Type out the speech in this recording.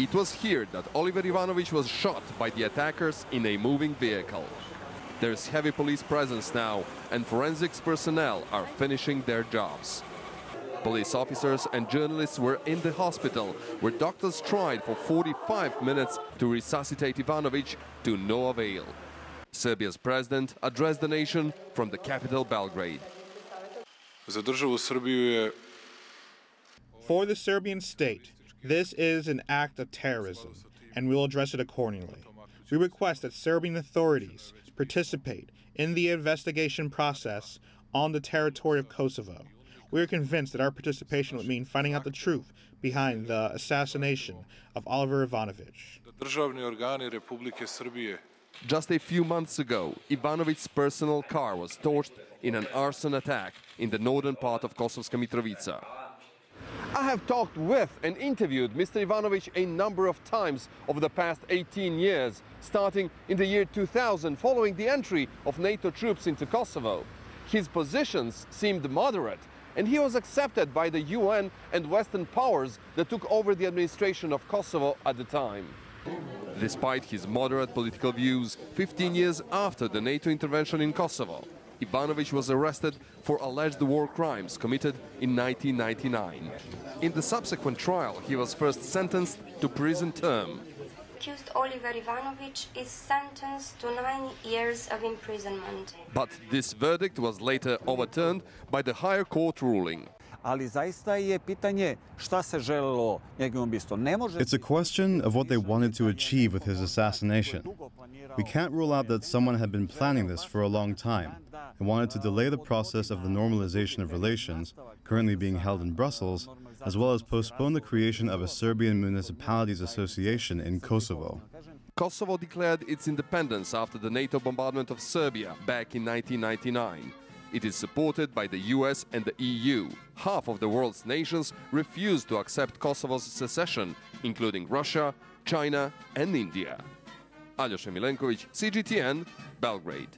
It was here that Oliver Ivanovic was shot by the attackers in a moving vehicle. There's heavy police presence now, and forensics personnel are finishing their jobs. Police officers and journalists were in the hospital, where doctors tried for 45 minutes to resuscitate Ivanovic to no avail. Serbia's president addressed the nation from the capital Belgrade. For the Serbian state, this is an act of terrorism, and we will address it accordingly. We request that Serbian authorities participate in the investigation process on the territory of Kosovo. We are convinced that our participation would mean finding out the truth behind the assassination of Oliver Ivanovic. Just a few months ago, Ivanovic's personal car was torched in an arson attack in the northern part of Kosovska Mitrovica. I have talked with and interviewed Mr. Ivanovic a number of times over the past 18 years, starting in the year 2000, following the entry of NATO troops into Kosovo. His positions seemed moderate, and he was accepted by the UN and Western powers that took over the administration of Kosovo at the time. Despite his moderate political views, 15 years after the NATO intervention in Kosovo, Ivanovic was arrested for alleged war crimes committed in 1999. In the subsequent trial, he was first sentenced to prison term. Accused Oliver Ivanovic is sentenced to 9 years of imprisonment. But this verdict was later overturned by the higher court ruling. It's a question of what they wanted to achieve with his assassination. We can't rule out that someone had been planning this for a long time and wanted to delay the process of the normalization of relations currently being held in Brussels, as well as postpone the creation of a Serbian Municipalities Association in Kosovo. Kosovo declared its independence after the NATO bombardment of Serbia back in 1999. It is supported by the US and the EU. Half of the world's nations refused to accept Kosovo's secession, including Russia, China and India. Aljoša Milenković, CGTN, Belgrade.